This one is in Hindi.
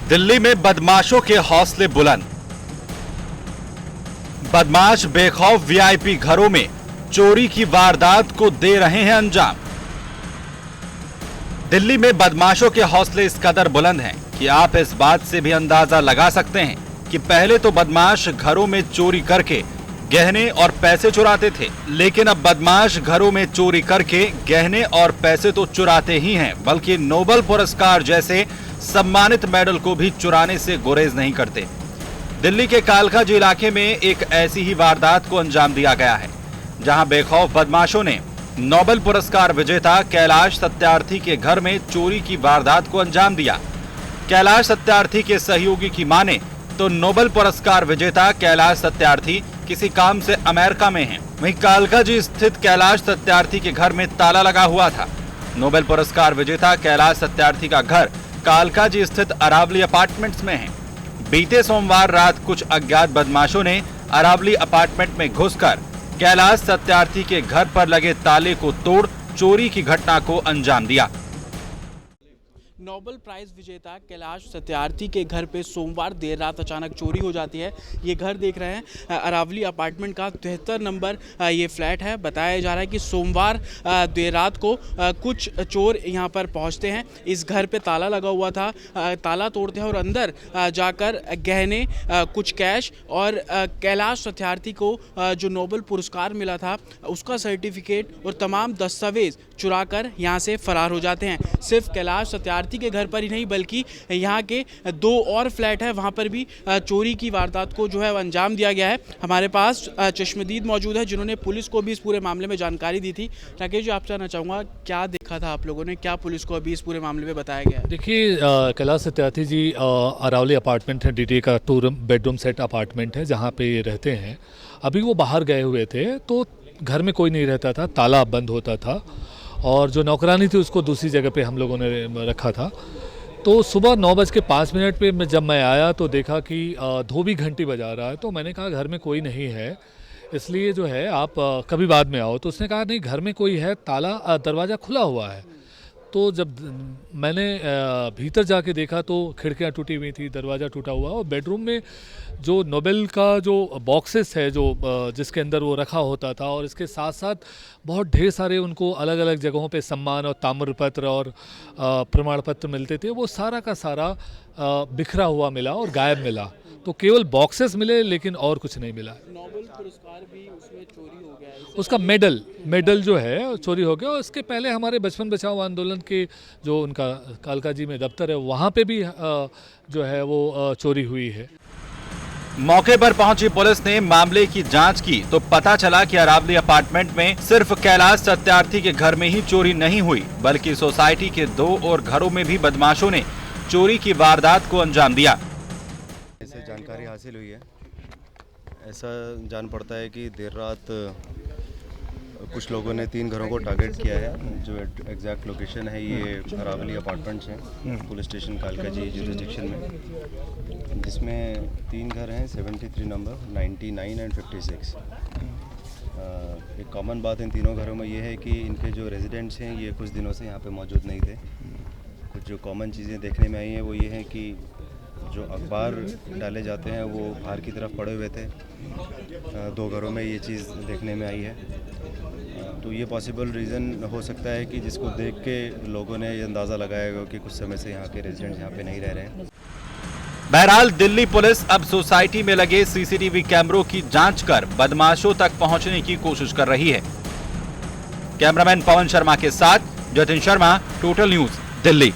दिल्ली में बदमाशों के हौसले बुलंद। बदमाश बेखौफ वीआईपी घरों में चोरी की वारदात को दे रहे हैं अंजाम। दिल्ली में बदमाशों के हौसले इस कदर बुलंद हैं कि आप इस बात से भी अंदाजा लगा सकते हैं कि पहले तो बदमाश घरों में चोरी करके गहने और पैसे चुराते थे, लेकिन अब बदमाश घरों में चोरी करके गहने और पैसे तो चुराते ही हैं, बल्कि नोबेल पुरस्कार जैसे सम्मानित मेडल को भी चुराने से गुरेज नहीं करते। दिल्ली के कालकाजी इलाके में एक ऐसी ही वारदात को अंजाम दिया गया है, जहां बेखौफ बदमाशों ने नोबेल पुरस्कार विजेता कैलाश सत्यार्थी के घर में चोरी की वारदात को अंजाम दिया। कैलाश सत्यार्थी के सहयोगी की माने तो नोबेल पुरस्कार विजेता कैलाश सत्यार्थी किसी काम से अमेरिका में हैं। वहीं कालकाजी स्थित कैलाश सत्यार्थी के घर में ताला लगा हुआ था। नोबेल पुरस्कार विजेता कैलाश सत्यार्थी का घर कालकाजी स्थित अरावली अपार्टमेंट्स में है। बीते सोमवार रात कुछ अज्ञात बदमाशों ने अरावली अपार्टमेंट में घुसकर कैलाश सत्यार्थी के घर पर लगे ताले को तोड़ चोरी की घटना को अंजाम दिया। नोबेल प्राइज विजेता कैलाश सत्यार्थी के घर पे सोमवार देर रात अचानक चोरी हो जाती है। ये घर देख रहे हैं अरावली अपार्टमेंट का 73 नंबर ये फ्लैट है। बताया जा रहा है कि सोमवार देर रात को कुछ चोर यहाँ पर पहुँचते हैं। इस घर पे ताला लगा हुआ था, ताला तोड़ते हैं और अंदर जाकर गहने, कुछ कैश और कैलाश सत्यार्थी को जो नोबेल पुरस्कार मिला था उसका सर्टिफिकेट और तमाम दस्तावेज चुरा कर यहाँ से फरार हो जाते हैं। सिर्फ कैलाश सत्यार्थी के घर पर ही नहीं बल्कि यहाँ के 2 और फ्लैट है, वहाँ पर भी चोरी की वारदात को जो है अंजाम दिया गया है। हमारे पास चश्मदीद मौजूद है जिन्होंने पुलिस को भी इस पूरे मामले में जानकारी दी थी। राकेश जी, आपसे जानना चाहूँगा क्या देखा था आप लोगों ने, क्या पुलिस को अभी इस पूरे मामले में बताया गया है? देखिए, कैलाश सत्यार्थी जी अरावली अपार्टमेंट है, DTA का 2 बेडरूम सेट अपार्टमेंट है जहाँ पे ये रहते हैं। अभी वो बाहर गए हुए थे तो घर में कोई नहीं रहता था, ताला बंद होता था और जो नौकरानी थी उसको दूसरी जगह पे हम लोगों ने रखा था। तो सुबह 9:05 पे जब मैं आया तो देखा कि धोबी घंटी बजा रहा है। तो मैंने कहा घर में कोई नहीं है, इसलिए जो है आप कभी बाद में आओ। तो उसने कहा नहीं, घर में कोई है, ताला दरवाज़ा खुला हुआ है। तो जब मैंने भीतर जाके देखा तो खिड़कियाँ टूटी हुई थी, दरवाज़ा टूटा हुआ और बेडरूम में जो नोबेल का जो बॉक्सेस है जो जिसके अंदर वो रखा होता था और इसके साथ साथ बहुत ढेर सारे उनको अलग अलग जगहों पे सम्मान और ताम्रपत्र और प्रमाण पत्र मिलते थे, वो सारा का सारा बिखरा हुआ मिला और गायब मिला। तो केवल बॉक्सेस मिले लेकिन और कुछ नहीं मिला। नोबेल पुरस्कार भी उसमें चोरी हो गया है, उसका मेडल जो है चोरी हो गया। और इसके पहले हमारे बचपन बचाओ आंदोलन के जो उनका कालकाजी में दफ्तर है वहाँ पे भी जो है वो चोरी हुई है। मौके पर पहुंची पुलिस ने मामले की जांच की तो पता चला कि अरावली अपार्टमेंट में सिर्फ कैलाश सत्यार्थी के घर में ही चोरी नहीं हुई, बल्कि सोसाइटी के 2 और घरों में भी बदमाशों ने चोरी की वारदात को अंजाम दिया। ऐसे जानकारी हासिल हुई है, ऐसा जान पड़ता है कि देर रात कुछ लोगों ने 3 घरों को टारगेट किया है। जो एग्जैक्ट लोकेशन है ये अरावली अपार्टमेंट्स हैं, पुलिस स्टेशन कालकाजी जुरिसडिक्शन में, जिसमें 3 घर हैं 73 नंबर, 99 एंड 56। एक कॉमन बात इन तीनों घरों में ये है कि इनके जो रेजिडेंट्स हैं ये कुछ दिनों से यहाँ पे मौजूद नहीं थे। कुछ जो कॉमन चीज़ें देखने में आई हैं वो ये है कि जो अखबार डाले जाते हैं वो बाहर की तरफ पड़े हुए थे। 2 घरों में ये चीज़ देखने में आई है। तो ये पॉसिबल रीज़न हो सकता है कि जिसको देख के लोगों ने ये अंदाज़ा लगाया कि कुछ समय से यहाँ के रेजिडेंट्स यहाँ पे नहीं रह रहे हैं। बहरहाल दिल्ली पुलिस अब सोसाइटी में लगे CCTV कैमरों की जांच कर बदमाशों तक पहुंचने की कोशिश कर रही है। कैमरामैन पवन शर्मा के साथ जतिन शर्मा, टोटल न्यूज़, दिल्ली।